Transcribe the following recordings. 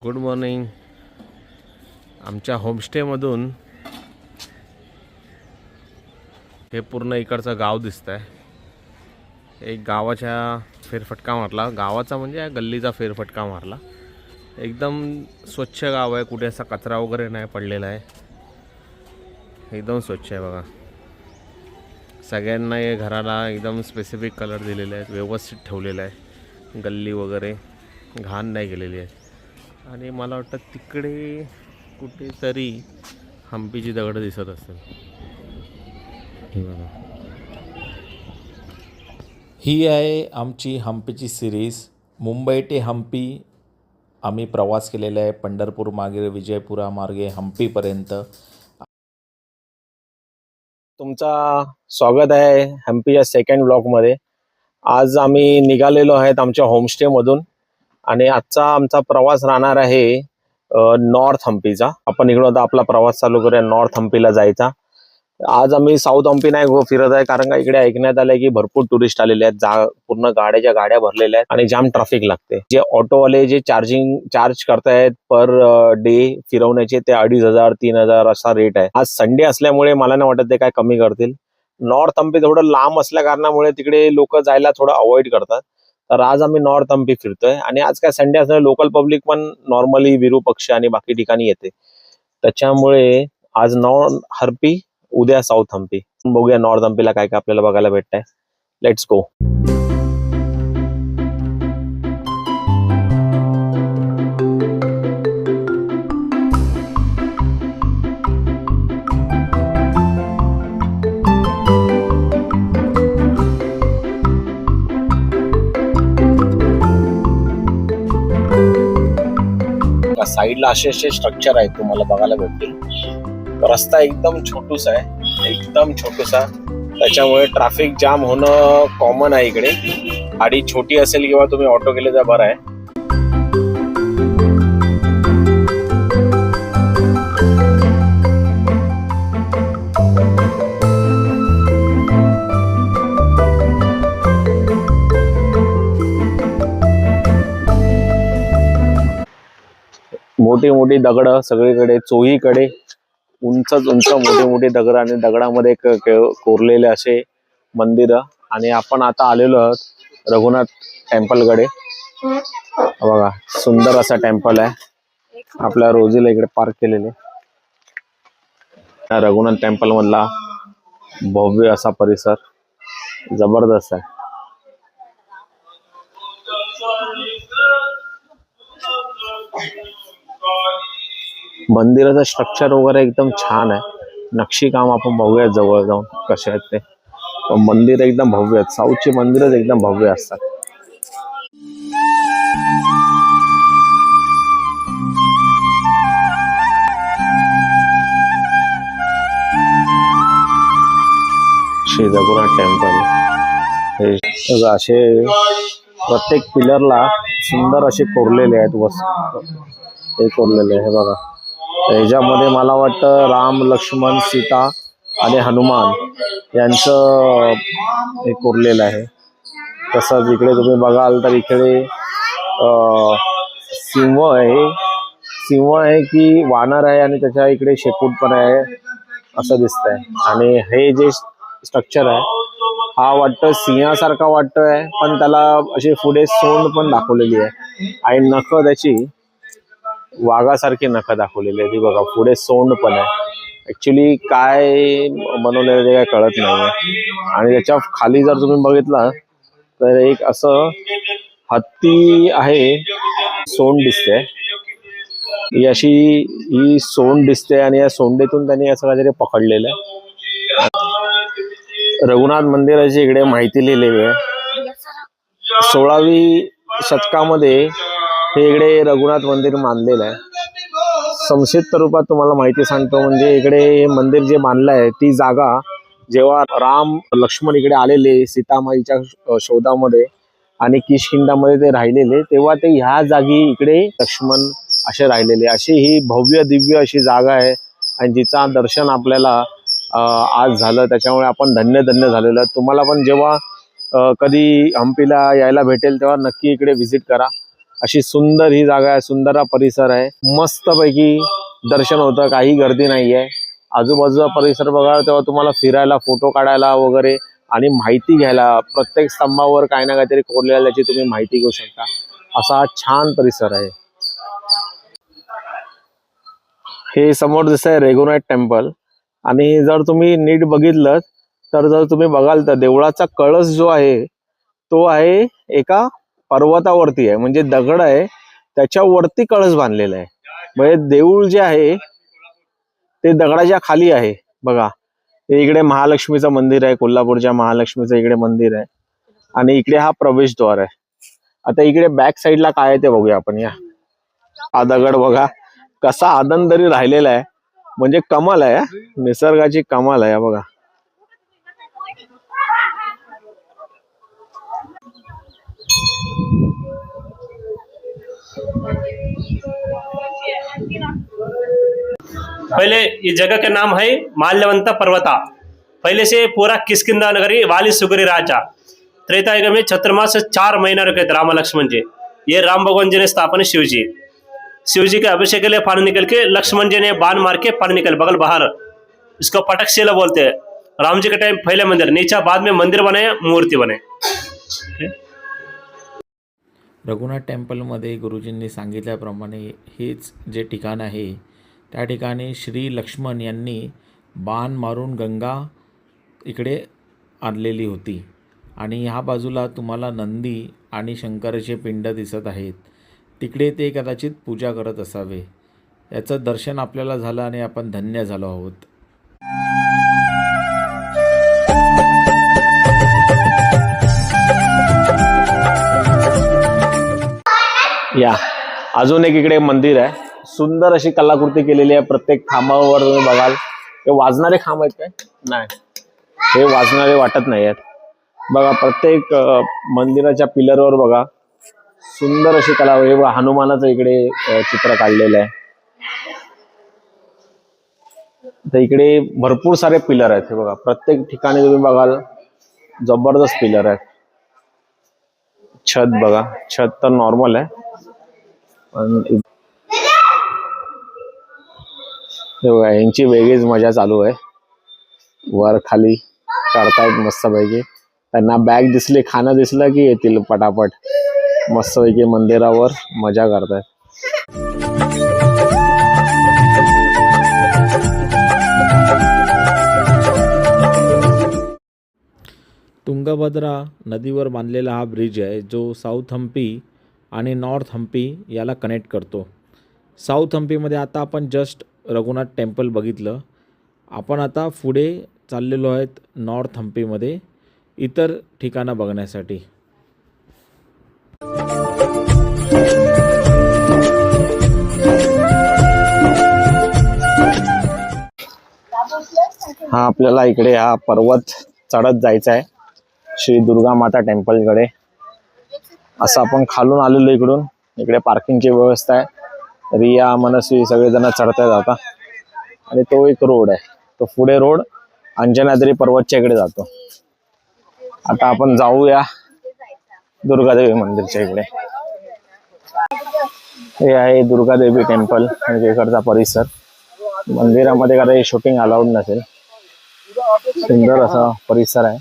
Good morning. आमच्या होमस्टेमधून हे पूर्ण इकडचं गाव दिसतंय. एक गावाच्या फेरफटका मारला, गावाचा म्हणजे या गल्लीचा फेरफटका मारला. एकदम स्वच्छ गाव आहे, कुठे असा कचरा वगैरे नाही पडलेला आहे, एकदम स्वच्छ आहे बघा. सगळ्यांना हे घराला एकदम स्पेसिफिक कलर दिलेले आहेत, व्यवस्थित ठेवलेलं आहे, गल्ली वगैरे घाण नाही गेलेली आहे. आणि मला वाटतं तिकडे कुठेतरी हम्पीची दगडं दिसत असतील. ही आहे आमची हम्पीची सिरीज. मुंबई ते हम्पी आम्ही प्रवास केलेला आहे, पंढरपूर मार्गे, विजयपुरा मार्गे हम्पीपर्यंत. तुमचा स्वागत आहे हम्पीच्या सेकंड ब्लॉकमध्ये. आज आम्ही निघालेलो आहेत आमच्या होमस्टेमधून आणि आजचा आमचा प्रवास राहणार आहे नॉर्थ हम्पीचा. आपण इकडून आता आपला प्रवास चालू करूया नॉर्थ हम्पीला जायचा. आज आम्ही साऊथ हम्पी नाही फिरत आहे, कारण का इकडे ऐकण्यात आलंय की भरपूर टुरिस्ट आलेले आहेत, पूर्ण गाड्या भरलेल्या आहेत आणि जाम ट्रॅफिक लागते. जे ऑटोवाले जे चार्ज करतायत पर डे फिरवण्याचे, ते 2500 3000 असा रेट आहे. आज संडे असल्यामुळे मला नाही वाटत ते काय कमी करतील. नॉर्थ हम्पी थोडं लांब असल्या कारणामुळे तिकडे लोक जायला थोडं अवॉइड करतात. तर आज आम्ही नॉर्थ हम्पी फिरतोय आणि आज काय संडे असल्यामुळे लोकल पब्लिक पण नॉर्मली विरूपक्ष आणि बाकी ठिकाणी येते. त्याच्यामुळे आज नॉर्थ हम्पी, उद्या साऊथ हम्पी. बघूया नॉर्थ हम्पीला काय काय आपल्याला बघायला भेटतंय. Let's go. साईडला असे स्ट्रक्चर आहेत, तुम्हाला बघायला भेटतील. रस्ता एकदम छोटूसा आहे, एकदम छोटूसा. त्याच्यामुळे ट्रॅफिक जाम होणं कॉमन आहे इकडे. गाडी छोटी असेल किंवा तुम्ही ऑटो केले तर बरं आहे. मोठी मोठी दगड सगळीकडे, चोहीकडे उंच मोठी मोठी दगड आणि दगडामध्ये कोरलेले असे मंदिर. आणि आपण आता आलेलो आहोत रघुनाथ टेम्पलकडे. बघा सुंदर असा टेम्पल आहे. आपल्या रोजीला इकडे पार्क केलेले. रघुनाथ टेम्पल मधला भव्य असा परिसर जबरदस्त आहे. मंदिराचं स्ट्रक्चर वगैरे एकदम छान आहे. नक्षीकाम आपण बघूया जवळ जाऊन कसे आहेत ते. मंदिर एकदम भव्य आहेत. साऊथची मंदिरच एकदम भव्य असतात. श्री रघुनाथ टेम्पल हे असे प्रत्येक पिलरला सुंदर असे कोरलेले आहेत. हे कोरलेले हे बघा. ह्याच्यामध्ये मला वाटतं राम, लक्ष्मण, सीता आणि हनुमान यांचं हे कोरलेलं आहे. तसंच इकडे तुम्ही बघाल तर इकडे सिंह आहे की वानर आहे आणि त्याच्या इकडे शेपूट पण आहे असं दिसतंय. आणि हे जे स्ट्रक्चर आहे हा वाटतं सिंहासारखा वाटतोय, पण त्याला अशी पुढे सोंड पण दाखवलेली आहे आणि नख त्याची वाघासारखी नख दाखवलेली आहे. ती बघा पुढे सोंड पण आहे. ऍक्च्युली काय बनवलेलं ते काय कळत नाही. आणि त्याच्या खाली जर तुम्ही बघितलं तर एक असं हत्ती आहे, सोंड दिसते. ही सोंड दिसते आणि या सोंडेतून त्यांनी असं काहीतरी पकडलेलं आहे. रघुनाथ मंदिराची इकडे माहिती लिहिलेली आहे. 16वी शतकामध्ये हे इकडे रघुनाथ मंदिर बांधलेलं आहे. संक्षिप्त रूपात तुम्हाला माहिती सांगतो, म्हणजे इकडे हे मंदिर जे बांधलं आहे ती जागा जेव्हा राम लक्ष्मण इकडे आलेले सीतामाईच्या शोधामध्ये आणि किष्किंधामध्ये ते राहिलेले, तेव्हा ते ह्या जागी इकडे लक्ष्मण असे राहिलेले. अशी ही भव्य दिव्य अशी जागा आहे आणि जिचा दर्शन आपल्याला आज झालं, त्याच्यामुळे आपण धन्य झालेलं. तुम्हाला पण जेव्हा कधी हम्पीला यायला भेटेल तेव्हा नक्की इकडे व्हिजिट करा. अशी सुंदर ही जागा आहे, सुंदर हा परिसर आहे. मस्तपैकी दर्शन होतं, काही गर्दी नाही आहे. आजूबाजूचा परिसर बघा तेव्हा तुम्हाला फिरायला, फोटो काढायला वगैरे आणि माहिती घ्यायला, प्रत्येक स्तंभावर काही ना काहीतरी कोरलेलं त्याची तुम्ही माहिती घेऊ शकता. असा हा छान परिसर आहे. हे समोर दिसतंय रेगुनाथ टेम्पल. आणि जर तुम्ही नीट बघितलं तर जर तुम्ही बघाल तर देवळाचा कळस जो आहे तो आहे एका पर्वतावरती आहे, म्हणजे दगड आहे त्याच्यावरती कळस बांधलेला आहे. म्हणजे देऊळ जे आहे ते दगडाच्या खाली आहे. बघा इकडे महालक्ष्मीचं मंदिर आहे, कोल्हापूरच्या महालक्ष्मीचं इकडे मंदिर आहे आणि इकडे हा प्रवेशद्वार आहे. आता इकडे बॅक साईडला काय आहे ते बघूया आपण. या हा दगड बघा कसा आदंतरी राहिलेला आहे, म्हणजे कमाल आहे, निसर्गाची कमाल आहे बघा. पहले इस जगह का नाम है माल्यवंता पर्वता। पहले से पूरा किष्किंधा नगरी वाली सुगरी राजा। त्रेता युग में चतुर्मास 4 महीना रुके थे राम लक्ष्मण जी। ये राम भगवान जी ने स्थापना शिव जी। शिव जी के अभिषेक के लिए पानी निकल के लक्ष्मण जी ने बाण मार के पानी निकल बगल बाहर, इसको पटकशिला बोलते हैं। राम जी के टाइम पहले मंदिर नीचा, बाद में मंदिर बने, मूर्ति बने। रघुनाथ टेम्पलमध्ये गुरुजींनी सांगितल्याप्रमाणे हेच जे ठिकाण आहे त्या ठिकाणी श्री लक्ष्मण यांनी बाण मारून गंगा इकडे आणलेली होती. आणि ह्या बाजूला तुम्हाला नंदी आणि शंकराचे पिंड दिसत आहेत. तिकडे ते कदाचित पूजा करत असावे. याचं दर्शन आपल्याला झालं आणि आपण धन्य झालो आहोत. या अजून एक इकडे मंदिर आहे, सुंदर अशी कलाकृती केलेली आहे. प्रत्येक खांबावर तुम्ही बघाल हे वाजणारे खांब आहेत काय? नाही, हे वाजणारे वाटत नाही आहेत. बघा प्रत्येक मंदिराच्या पिलरवर बघा सुंदर अशी कला. हे बघा हनुमानाचं इकडे चित्र काढलेलं आहे. तर इकडे भरपूर सारे पिलर आहेत. हे बघा प्रत्येक ठिकाणी तुम्ही बघाल जबरदस्त पिलर आहेत. छत बघा, छत तर नॉर्मल आहे पण हे बघा यांची वेगळीच मजा चालू आहे. वर खाली करतायत मस्तपैकी. त्यांना बॅग दिसली, खाणं दिसलं की येतील पटापट मस्तपैकी मंदिरावर मजा करतायत. तुंगभद्रा नदीवर बांधलेला हा ब्रिज आहे जो साऊथ हम्पी आणि नॉर्थ हम्पी याला कनेक्ट करतो. साऊथ हम्पीमध्ये आता आपण जस्ट रघुनाथ टेम्पल बघितलं. आपण आता पुढे चाललेलो आहेत नॉर्थ हम्पीमध्ये इतर ठिकाणं बघण्यासाठी. हा आपल्याला इकडे हा पर्वत चढत जायचा आहे श्री दुर्गा माता टेम्पलकडे. असं आपण खालून आलेलो इकडून. इकडे पार्किंगची व्यवस्था आहे. रिया, मनस्वी सगळेजण चढतायत आता. आणि तो एक रोड आहे, तो पुढे रोड अंजनाद्री पर्वतच्या इकडे जातो. आता आपण जाऊया दुर्गादेवी मंदिरच्या इकडे. हे आहे दुर्गादेवी टेम्पल म्हणजे इकडचा परिसर. मंदिरामध्ये काही शूटिंग अलाउड नसेल. सुंदर असा परिसर आहे.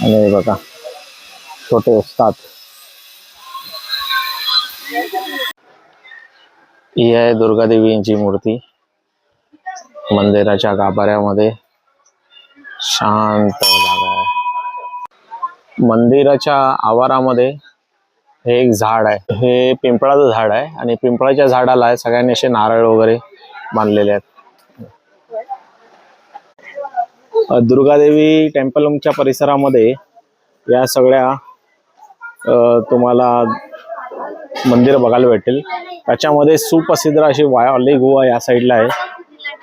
आणि बघा छोटे उस्ताद. ही आहे दुर्गादेवींची मूर्ती मंदिराच्या गाभाऱ्यामध्ये. शांत जागा आहे. मंदिराच्या आवारामध्ये हे एक झाड आहे, हे पिंपळाचं झाड आहे आणि पिंपळाच्या झाडाला सगळ्यांनी असे नारळ वगैरे बांधलेले आहेत. दुर्गादेवी टेम्पलच्या परिसरामध्ये या सगळ्या तुम्हाला मंदिर बघायला भेटेल. त्याच्यामध्ये सुप्रसिद्ध अशी वाली गुहा या साईडला आहे,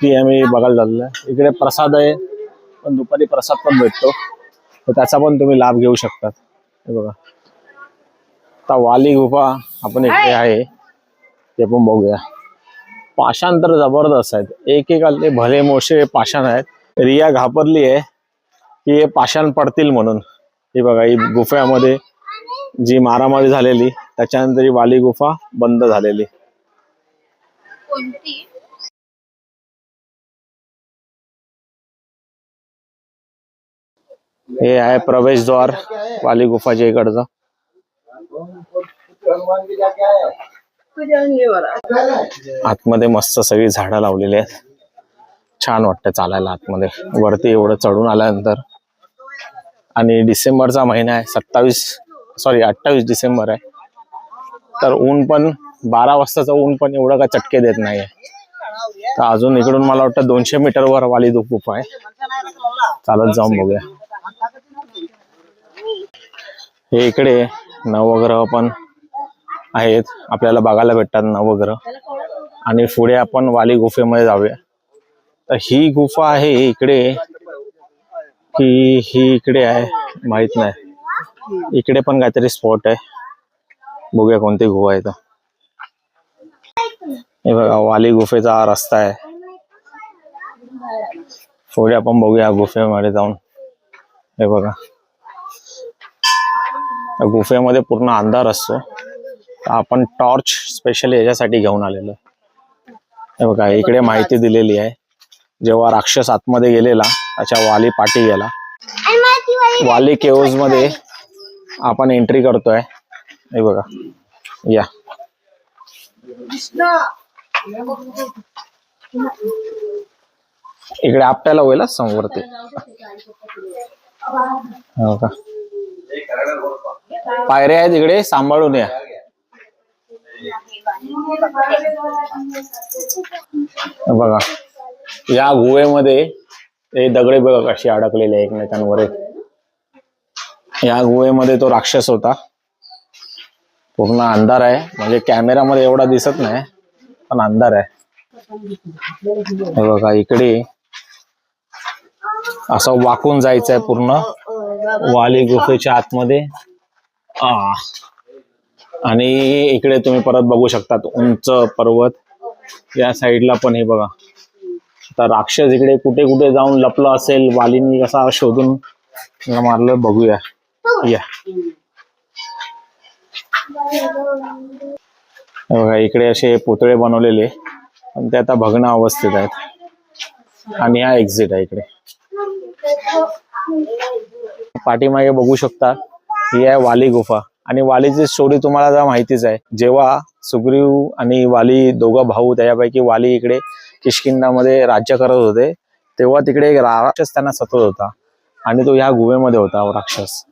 ती आम्ही बघायला झालेलं आहे. इकडे प्रसाद आहे, पण दुपारी प्रसाद पण भेटतो, तर त्याचा पण तुम्ही लाभ घेऊ शकतात. हे बघा आता वाली गुफा आपण इकडे आहे, ते पण बघूया. पाषाण तर जबरदस्त आहेत. एक एक भले मोठे पाषाण आहेत. रिया घाबरली आहे की हे पाषाण पडतील म्हणून. हे बघा, ही गुफामध्ये जी मारामारी झालेली त्याच्यानंतर ही वाली गुफा बंद झालेली. हे आहे प्रवेशद्वार वाली गुफाच्या इकडचं. आतमध्ये मस्त सगळी झाडं लावलेली आहेत. छान वाटतं चालायला आतमध्ये. वरती एवढं चढून आल्यानंतर. आणि डिसेंबरचा महिना आहे, 28 डिसेंबर आहे. तर ऊन पण 12 वाजताचं ऊन पण एवढं काय चटके देत नाहीये. तर अजून इकडून मला वाटतं 200 मीटरवर वाली गुफा आहे. चालत जाऊन बघूया. हे इकडे नवग्रह पण आहेत, आपल्याला बघायला भेटतात नवग्रह. आणि पुढे आपण वाली गुफेमध्ये जाऊया. तर ही गुफा आहे इकडे की ही इकडे आहे माहित नाही. इकडे पण काहीतरी स्पॉट आहे, बघूया कोणती गुफा आहे. तर हे बघा, वाली गुफेचा हा रस्ता आहे. पुढे आपण बघूया गुफेमध्ये जाऊन. हे बघा, गुफेमध्ये पूर्ण अंधार असतो. आपण टॉर्च स्पेशली याच्यासाठी घेऊन आलेलो. हे बघा, इकडे माहिती दिलेली आहे. जेव्हा राक्षस आतमध्ये गेलेला त्याच्या वाली पाठी गेला. वाली केव्ज मध्ये आपण एंट्री करतोय. हे बघा, या इकडे आपल्याला होईल समोरती. हो का, पायऱ्या आहेत इकडे, सांभाळून या. बघा, या गुहेमध्ये हे दगडे बघा कशी अडकलेले एकमेकांवर. या गुहेमध्ये तो राक्षस होता. पूर्ण अंधार आहे, म्हणजे कॅमेरामध्ये एवढा दिसत नाही पण अंधार आहे. हे बघा, इकडे असं वाकून जायचंय पूर्ण वाली गुफेच्या आतमध्ये. आणि इकडे तुम्ही परत बघू शकतात उंच पर्वत. या साईडला पण हे बघा. तर राक्षस इकडे कुठे कुठे जाऊन लपलं असेल, वालीनी कसा शोधून मारलं बघूया. या बघा, इकडे असे पुतळे बनवलेले पण ते आता भग्न अवस्थेत आहेत. आणि हा एक्झिट आहे इकडे. पाठीमागे बघू शकता ही आहे वाली गुफा. आणि वालीची स्टोरी तुम्हाला जर माहितीच आहे. जेव्हा सुग्रीव आणि वाली दोघं भाऊ, त्यापैकी वाली इकडे किष्किंधामध्ये राज्य करत होते, तेव्हा तिकडे एक राक्षस त्यांना सतत होता. आणि तो ह्या गुहेमध्ये होता राक्षस.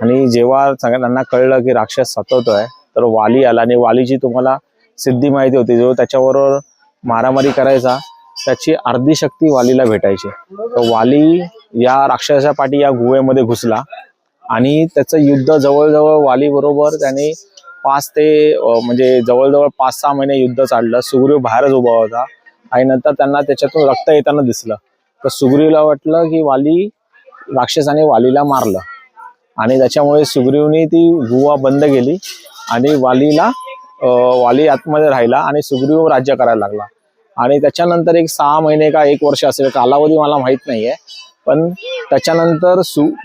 आणि जेव्हा सगळ्यांना कळलं की राक्षस सतवतोय, तर वाली आला. आणि वालीची तुम्हाला सिद्धी माहिती होती, जो त्याच्याबरोबर मारामारी करायचा त्याची अर्धी शक्ती वालीला भेटायची. तर वाली या राक्षसाच्या पाठी या गुहेमध्ये घुसला आणि त्याचं युद्ध जवळजवळ वाली बरोबर त्याने 5 ते म्हणजे जवळजवळ 5-6 महिने युद्ध चाललं. सुग्रीव बाहेरच उभा होता आणि नंतर त्यांना त्याच्यातून रक्त येताना दिसलं. तर सुग्रीवला वाटलं की वाली राक्षसाने वालीला मारलं. आणि त्याच्यामुळे सुग्रीवने ती गुहा बंद केली आणि वाली आतमध्ये राहिला आणि सुग्रीव राज्य करायला लागला. आणि त्याच्यानंतर एक 6 महिने का 1 वर्ष असेल, कालावधी मला माहित नाहीये, पण त्याच्यानंतर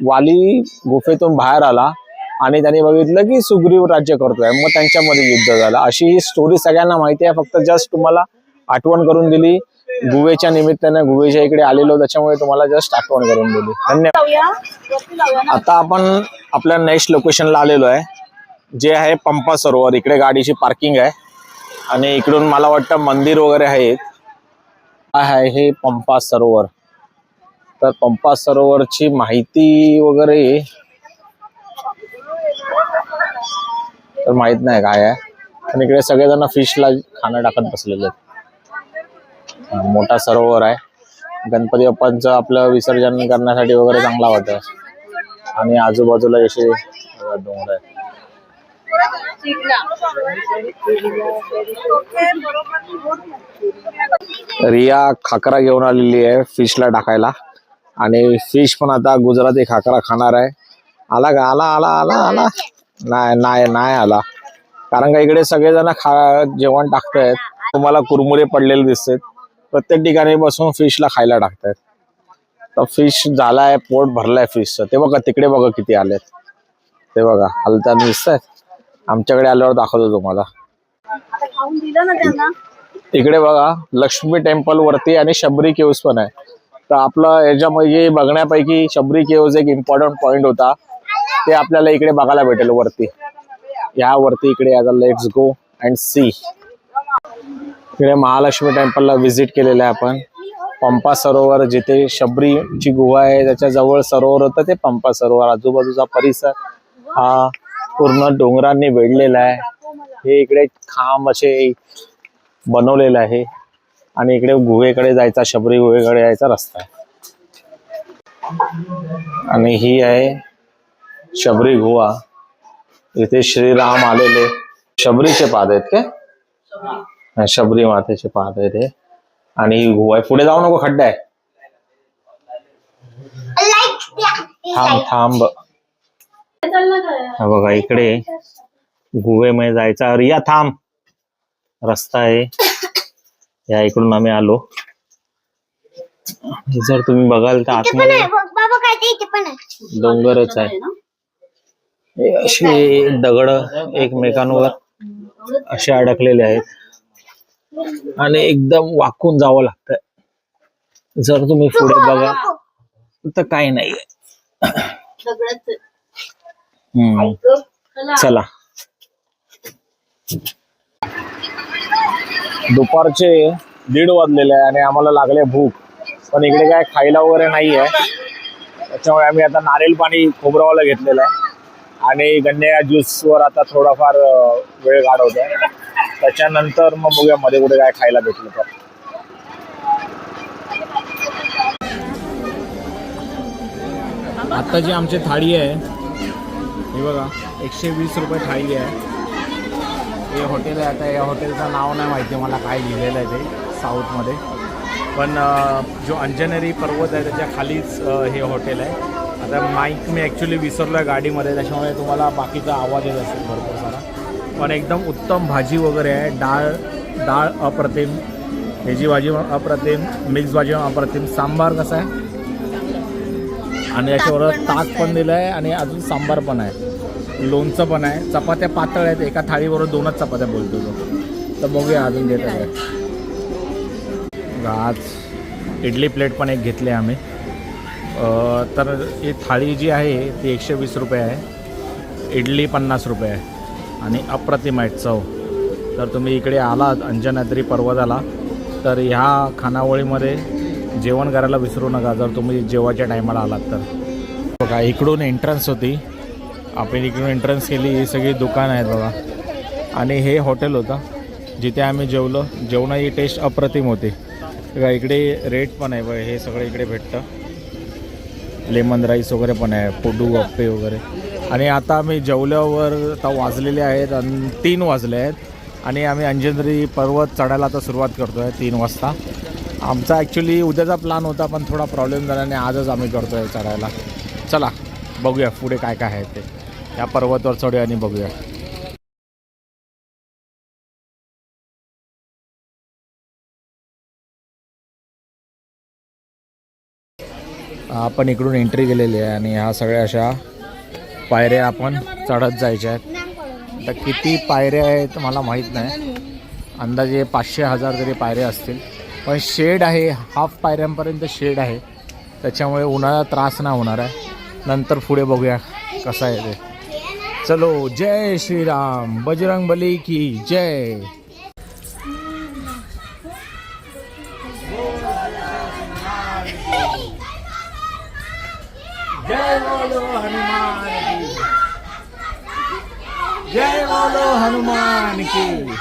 वाली गुफेतून बाहेर आला आणि त्याने बघितलं की सुग्रीव राज्य करतोय. मग त्यांच्यामध्ये युद्ध झालं. अशी ही स्टोरी सगळ्यांना माहिती आहे, फक्त जस्ट तुम्हाला आठवण करून दिली. गुहेच्या निमित्ताने गुहेच्या इकडे आलेलो, त्याच्यामुळे तुम्हाला जस्ट आठवण करून दिली. धन्यवाद. आता आपण आपल्या नेक्स्ट लोकेशनला आलेलो आहे, जे आहे पंपा सरोवर. इकडे गाडीची पार्किंग आहे आणि इकडून मला वाटतं मंदिर वगैरे आहेत. आहे हे पंपा सरोवर. तर पंपा सरोवरची माहिती वगैरे तर माहित नाही काय आहे. पण इकडे सगळेजण फिशला खाणं टाकत बसलेले आहेत. मोठा सरोवर आहे. गणपती बाप्पांचं आपलं विसर्जन करण्यासाठी वगैरे चांगला वाटतं. आणि आजूबाजूला असे डोंगर आहेत. रिया खाकरा घेऊन आलेली आहे फिशला टाकायला. आणि फिश पण आता गुजराती खाकरा खाणार आहे. आला का? आला आला आला आला नाही आला. कारण का इकडे सगळेजण जेवण टाकतायत. तुम्हाला कुरमुरे पडलेले दिसतात. प्रत्येक ठिकाणी बसून फिशला खायला टाकतायत. तर फिश झालाय, पोट भरलाय फिशचं. ते बघा तिकडे बघा किती आलेत, ते बघा हलताना दिसतात. आमच्याकडे आल्यावर दाखवतो तुम्हाला. इकडे बघा लक्ष्मी टेम्पल वरती आणि शबरी केव्स पण आहे. तर आपलं याच्यामध्ये बघण्यापैकी शबरी केव्स एक इम्पॉर्टंट पॉइंट होता, ते आपल्याला इकडे बघायला भेटेल वरती. या वरती इकडे आता लेट्स गो अँड सी. इकडे महालक्ष्मी टेम्पलला व्हिजिट केलेलं आहे आपण. पंपा सरोवर, जिथे शबरीची गुहा आहे त्याच्या जवळ सरोवर होतं, ते पंपा सरोवर. आजूबाजूचा परिसर हा पूर्ण डोंगरांनी वेढलेला आहे. हे इकडे खांब असे बनवलेलं आहे आणि इकडे गुहेकडे जायचा, शबरी गुहेकडे जायचा रस्ता आहे. आणि ही आहे शबरी गुहा. इथे श्रीराम आलेले. शबरीचे पाद आहेत काय? शबरी मातेचे पाद आहेत हे. आणि ही गुहा आहे. पुढे जाऊ नको, खड्डा आहे. थांब थांब. बघा इकडे गुहेमध्ये जायचा. रिया थांब, रस्ता आहे. या इकडून आम्ही आलो. जर तुम्ही बघाल तर आतमध्ये डोंगरच आहे. असे दगड एकमेकांवर असे अडकलेले आहेत आणि एकदम वाकून जावं लागतंय. जर तुम्ही पुढे बघा तर काही नाही. चला. दुपारचे 1:30 वाजलेले आहे आणि आम्हाला लागले भूक, पण इकडे काय खायला वगैरे नाही आहे. त्याच्यामुळे आम्ही आता नारळ पाणी खोबरावाला घेतलेलं आहे आणि गन्ने ज्यूसवर आता थोडाफार वेळ घालवतोय. त्याच्यानंतर मग बघूया मध्ये कुठे काय खायला भेटलं तर. आता जी आमची थाळी आहे हे बघा 120 रुपये थाळी आहे. हे हॉटेल आहे. आता या हॉटेलचं नाव नाही माहिती मला, काय लिहिलेलं आहे ते साऊथमध्ये. पण जो अंजनेरी पर्वत आहे त्याच्या खालीच हे हॉटेल आहे. आता माईक मी ॲक्च्युली विसरलो आहे गाडीमध्ये, त्याच्यामुळे तुम्हाला बाकीचा आवाज येत असेल भरपूर सारा. पण एकदम उत्तम भाजी वगैरे आहे. डाळ अप्रतिम, ह्याची भाजी अप्रतिम, मिक्स भाजी अप्रतिम. सांबार कसा आहे आणि याच्यावर ताक पण दिलं आहे आणि अजून सांबार पण आहे, लोणचं पण आहे. चपात्या पातळ आहेत, एका थाळीबरोबर 2च चपात्या बोलतो तो. तर बघूया अजून घेत आहे. आज इडली प्लेट पण एक घेतली आम्ही. तर ही थाळी जी आहे ती 120 रुपये आहे. इडली 50 रुपये आहे आणि अप्रतिम आहे चव. तर तुम्ही इकडे आलात अंजनाद्री पर्वताला तर ह्या खानावळीमध्ये जेवण करायला विसरू नका, जर तुम्ही जेवायच्या टायमाला आलात तर. बघा इकडून एंट्रन्स होती, आपण इकडून एंट्रन्स केली. ही सगळी दुकानं आहेत बघा. आणि हे हॉटेल होतं जिथे आम्ही जेवलो. जेवणाची टेस्ट अप्रतिम होती. बघा इकडे रेट पण आहे बघा, हे सगळं इकडे भेटतं. लेमन राईस वगैरे पण आहे, पोडू अप्पे वगैरे. आणि आता आम्ही जेवल्यावर आता वाजलेले आहेत 3 वाजले आहेत आणि आम्ही अंजनेरी पर्वत चढायला आता सुरुवात करतो आहे 3 वाजता. आमचा ॲक्च्युली उद्याचा प्लॅन होता पण थोडा प्रॉब्लेम झाला आणि आजच आम्ही करतो आहे चढायला. चला बघूया पुढे काय काय आहे ते. या पर्वतावर चढूया आणि बघूया. आपण इकडून एंट्री केलेली आहे आणि ह्या सगळ्या अशा पायऱ्या आपण चढत जायच्या आहेत. तर किती पायऱ्या आहेत मला माहीत नाही, अंदाजे 500-1000 तरी पायऱ्या असतील. पण शेड आहे, हाफ पायऱ्यांपर्यंत शेड आहे, त्याच्यामुळे उन्हाळा त्रास नाही होणार आहे. नंतर पुढे बघूया कसं आहे ते. चलो, जय श्रीराम, बजरंग बली की जय. जय बोलो हनुमान की, जय बोलो हनुमान की.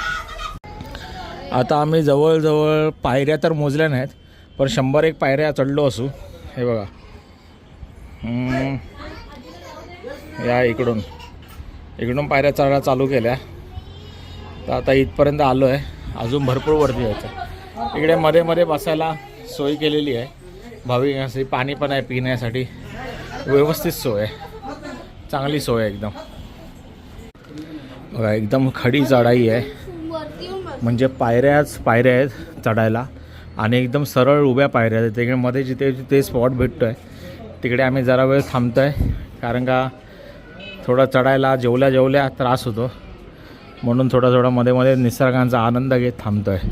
आता आम्ही जवळजवळ पायऱ्या तर मोजल्या नाहीत पण 100-1 पायऱ्या चढलो असू. हे बघा या इकडून पायऱ्या चढायला चालू केल्या. तर आता इथपर्यंत आलो आहे, अजून भरपूर वरती यायचं. इकडे मध्ये मध्ये बसायला सोय केलेली आहे भाविकांसाठी. पाणी पण आहे पिण्यासाठी, व्यवस्थित सोय आहे, चांगली सोय आहे एकदम. बघा एकदम खडी चढाई आहे, म्हणजे पायऱ्याच पायऱ्या आहेत चढायला. आणि एकदम सरळ उभ्या पायऱ्या आहेत. तिकडे मध्ये जिथे जिथे स्पॉट भेटतो आहे तिकडे आम्ही जरा वेळ थांबतो आहे, कारण का थोडं चढायला जेवल्या त्रास होतो, म्हणून थोडा मध्ये मध्ये निसर्गाचा आनंद घेत थांबतो आहे.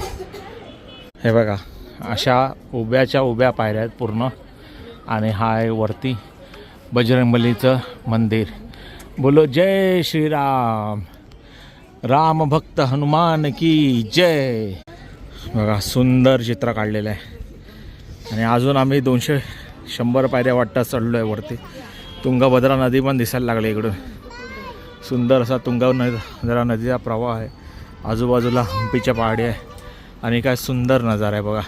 हे बघा अशा उभ्या पायऱ्या आहेत पूर्ण. आणि हा आहे वरती बजरंगबलीचं मंदिर. बोलो जय श्रीराम, राम भक्त हनुमान की जय. बघा सुंदर चित्र काढलेलं आहे. आणि अजून आम्ही 200-100 पायऱ्या वाटतात चढलो आहे वरती. तुंगभद्रा नदी पण दिसायला लागली इकडून. सुंदर असा तुंगभद्रा नदीचा प्रवाह आहे. आजूबाजूला हंपीच्या पहाडी आहे आणि काय सुंदर नजारा आहे बघा.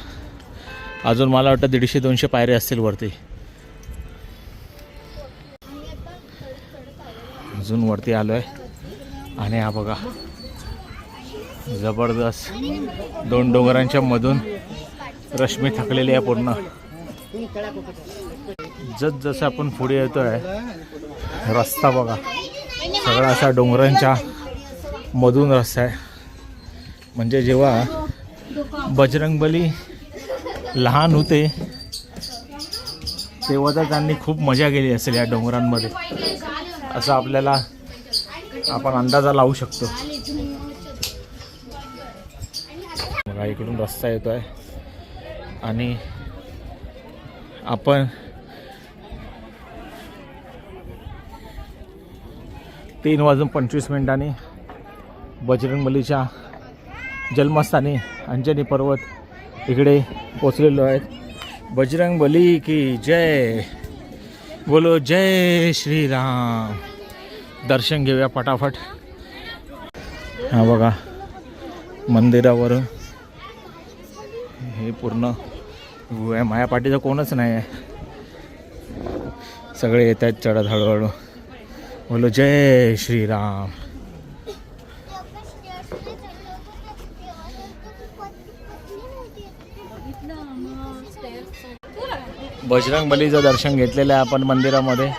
अजून मला वाटतं 150-200 पायऱ्या असतील वरती. अजून वरती आलो आहे आणि हा बघा जबरदस्त 2 डोंगरांच्या मधून रश्मी थकलेली आहे पूर्ण. जसं आपण पुढे येतो आहे रस्ता बघा सगळा असा डोंगरांच्या मधून रस्ता आहे. म्हणजे जेव्हा बजरंगबली लहान होते तेव्हा तर त्यांनी खूप मजा केली असेल या डोंगरांमध्ये, असं आपल्याला आपण अंदाजा लावू शकतो. बघा इकडून रस्ता येतो आहे आणि आपण 3:25 बजरंगबलीच्या जन्मस्थानी अंजनी पर्वत इकडे पोचलेलो आहेत. बजरंगबली की जय, बोलो जय श्रीराम. दर्शन घेऊया फटाफट. हा बघा मंदिरावरून हे पूर्ण माया पाठीचं कोणच नाही आहे, सगळे येत आहेत चढत हळूहळू. बोलो जय श्रीराम. बजरंगबलीचं दर्शन घेतलेलं आहे आपण मंदिरामध्ये.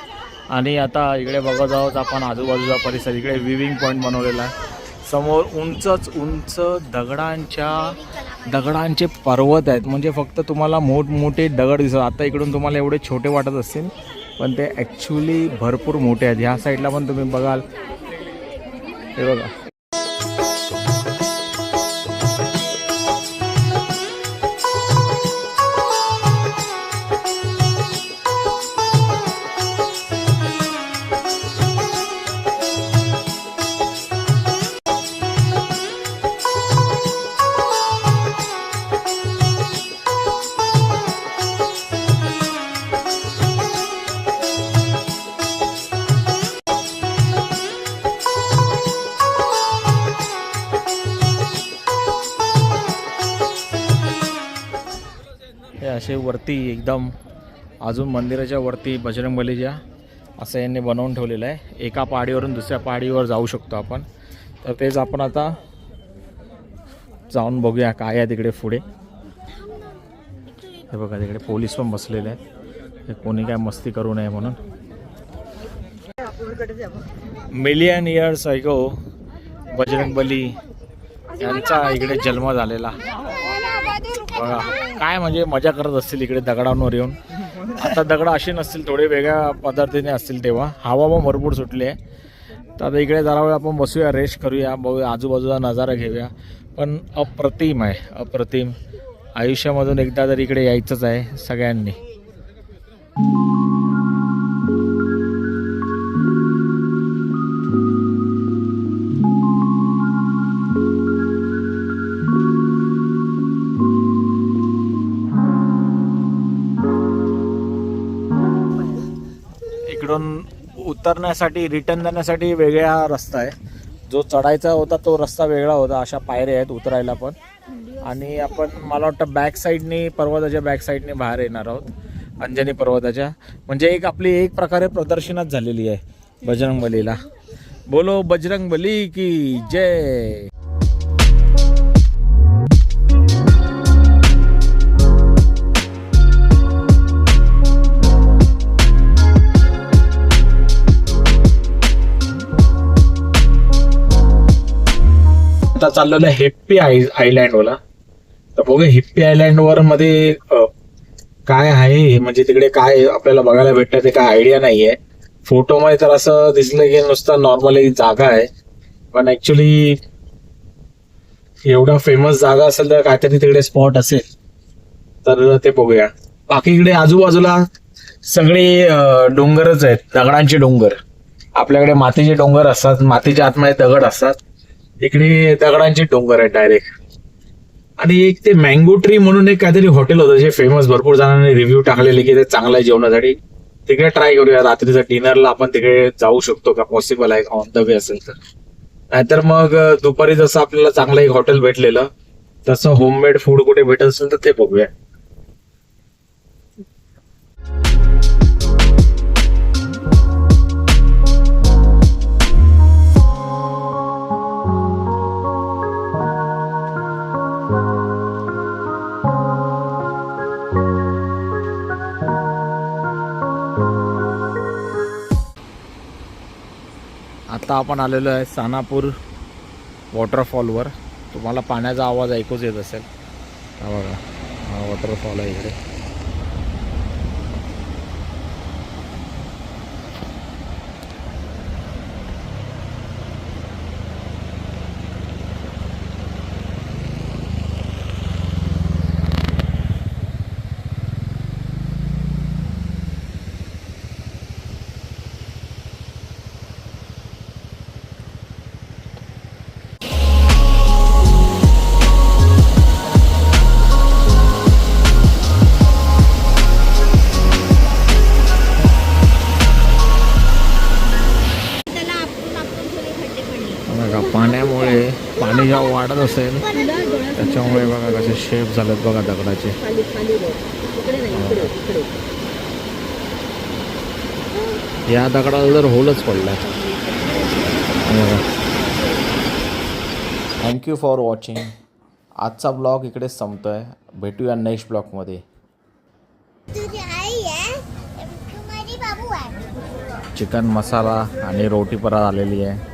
आणि आता इकडे बघत आहोत आपण आजूबाजूचा परिसर. इकडे विविंग पॉईंट बनवलेला आहे. समोर उंच दगडांचे पर्वत आहेत. म्हणजे फक्त तुम्हाला मोठमोठे दगड दिसत. आता इकडून तुम्हाला एवढे छोटे वाटत असतील पण ते ॲक्च्युली भरपूर मोठे आहेत. ह्या साईडला पण तुम्ही बघाल, हे बघा असे वरती एकदम अजून मंदिराच्या वरती बजरंगबलीच्या असं यांनी बनवून ठेवलेलं आहे. एका पहाडीवरून दुसऱ्या पहाडीवर जाऊ शकतो आपण. तर तेच आपण आता जाऊन बघूया काय आहे तिकडे पुढे. हे बघा तिकडे पोलीस पण बसलेले आहेत, कोणी काय मस्ती करू नये म्हणून. मिलियन इयर्स अगो बजरंगबली यांचा इकडे जन्म झालेला. बघा काय म्हणजे मजा करत असतील इकडे दगडांवर येऊन. आता दगड असे नसतील, थोडे वेगळ्या पद्धतीने असतील. तेव्हा हवा पण भरपूर सुटली आहे. तर आता इकडे जरा वेळ आपण बसूया, रेस्ट करूया, बघूया आजूबाजूचा नजारा घेऊया. पण अप्रतिम आहे, अप्रतिम. आयुष्यामधून एकदा तरी इकडे यायचंच आहे सगळ्यांनी. इकडून उतरण्यासाठी, रिटर्न जाण्यासाठी वेगळा रस्ता आहे. जो चढायचा होता तो रस्ता वेगळा होता. अशा पायऱ्या आहेत उतरायला पण. आणि आपण मला वाटतं बॅक साईडनी, पर्वताच्या बॅक साईडने बाहेर येणार आहोत अंजनी पर्वताच्या. म्हणजे एक आपली एक प्रकारे प्रदर्शनच झालेली आहे बजरंगबलीला. बोलो बजरंगबली की जय. आता चाललेलं हॅप्पी आयलँड वाला. तर बघूया हिप्पी आयलँडवर मध्ये काय आहे, म्हणजे तिकडे काय आपल्याला बघायला भेटतं ते काय आयडिया नाहीये. फोटोमध्ये तर असं दिसलं की नुसतं नॉर्मल एक जागा आहे, पण ऍक्च्युली एवढा फेमस जागा असेल तर काहीतरी तिकडे स्पॉट असेल, तर ते बघूया. बाकी इकडे आजूबाजूला सगळे डोंगरच आहेत, दगडांचे डोंगर. आपल्याकडे मातीचे डोंगर असतात, मातीच्या आतमध्ये दगड असतात, इकडे दगडांचे डोंगर आहेत डायरेक्ट. आणि एक ते मँगो ट्री म्हणून एक काहीतरी हॉटेल होतं जे फेमस, भरपूर जणांनी रिव्ह्यू टाकलेले की ते चांगलं आहे जेवणासाठी. तिकडे ट्राय करूया रात्रीचं डिनरला, आपण तिकडे जाऊ शकतो का, पॉसिबल आहे ऑन द वे असेल तर. नाहीतर मग दुपारी जसं आपल्याला चांगलं एक हॉटेल भेटलेलं तसं होममेड फूड कुठे भेटत असेल तर ते बघूया. आता आपण आलेलो आहे सानापूर वॉटरफॉलवर. तुम्हाला पाण्याचा आवाज ऐकूच येत असेल. हा बघा, हा वॉटरफॉल आहे इकडे. बघा, पाण्यामुळे पाणी जेव्हा वाढत असेल त्याच्यामुळे बघा कसे शेप झालेत बघा दगडाचे. या दगडाला जर होलच पडलाय. Thank you for watching. आजचा ब्लॉग इकडेच संपतोय. भेटूया नेक्स्ट ब्लॉगमध्ये. तुझी आई आहे तुम्हारी बाबू आहे. चिकन मसाला आणि रोटी परत आलेली आहे.